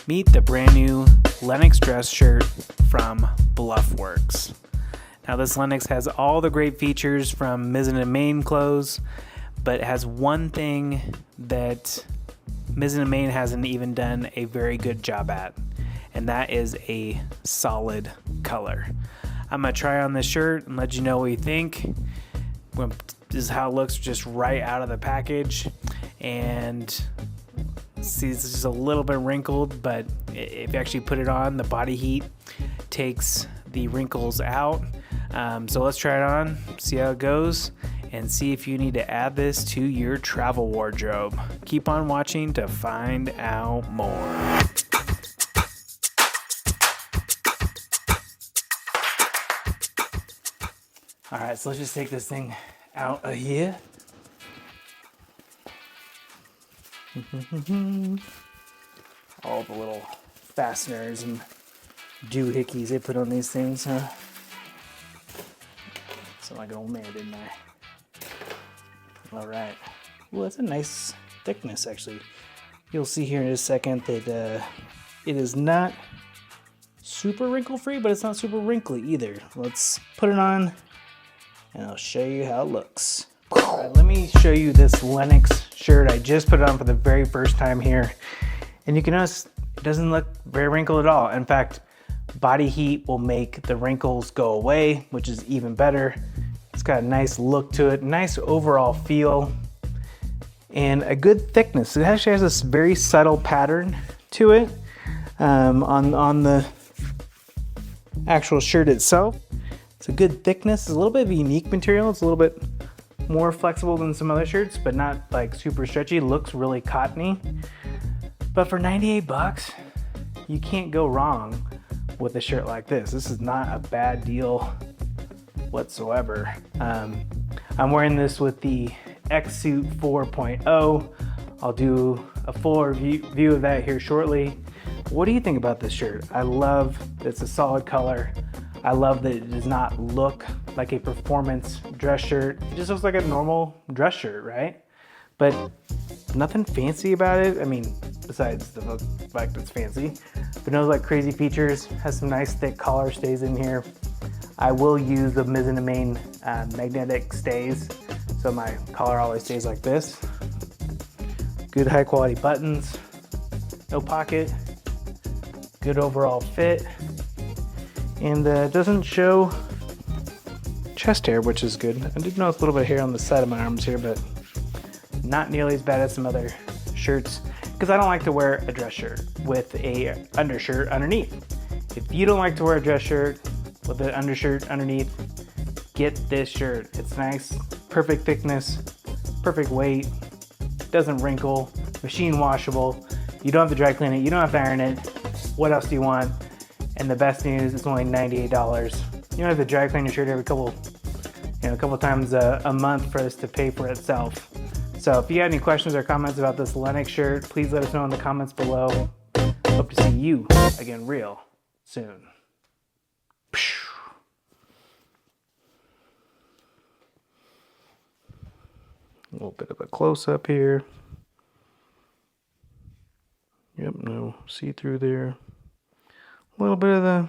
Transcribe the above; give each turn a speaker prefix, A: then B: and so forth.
A: Meet the brand new Lenox dress shirt from Bluffworks. Now this Lenox has all the great features from mizzen and main clothes, but it has one thing that mizzen and main hasn't even done a very good job at, and that is a solid color. I'm gonna try on this shirt and let you know what you think. This is how it looks just right out of the package, and see, it's just a little bit wrinkled, but if you actually put it on, the body heat takes the wrinkles out. So let's try it on, see how it goes, and see if you need to add this to your travel wardrobe. Keep on watching to find out more. All right, so let's just take this thing out of here. All the little fasteners and doohickeys they put on these things, huh? Sound like an old man, didn't I? All right. Well, that's a nice thickness, actually. You'll see here in a second that it is not super wrinkle-free, but it's not super wrinkly either. Let's put it on, and I'll show you how it looks. All right, let me show you this Lenox shirt. I just put it on for the very first time here, and you can notice it doesn't look very wrinkled at all. In fact, body heat will make the wrinkles go away, which is even better. It's got a nice look to it, nice overall feel, and a good thickness. It actually has this very subtle pattern to it on the actual shirt itself. It's a good thickness. It's a little bit of a unique material. It's a little bit more flexible than some other shirts, but not like super stretchy. It looks really cottony. But for 98 bucks, you can't go wrong with a shirt like this. This is not a bad deal whatsoever. I'm wearing this with the X-Suit 4.0. I'll do a full review of that here shortly. What do you think about this shirt? I love that it's a solid color. I love that it does not look like a performance dress shirt. It just looks like a normal dress shirt, right? But nothing fancy about it. I mean, besides the fact that it's fancy, but no like crazy features. Has some nice thick collar stays in here. I will use the mizzen and main magnetic stays, so my collar always stays like this. Good high quality buttons, no pocket, good overall fit. And doesn't show chest hair, which is good. I did notice a little bit of hair on the side of my arms here, but not nearly as bad as some other shirts, because I don't like to wear a dress shirt with a undershirt underneath. If you don't like to wear a dress shirt with an undershirt underneath, get this shirt. It's nice, perfect thickness, perfect weight, doesn't wrinkle, machine washable. You don't have to dry clean it, you don't have to iron it. What else do you want? And the best news, it's only $98. You don't have to dry clean your shirt every couple times a month for this to pay for itself. So if you have any questions or comments about this Lenox shirt, please let us know in the comments below. Hope to see you again real soon. A little bit of a close-up here. Yep, no see-through there. A little bit of the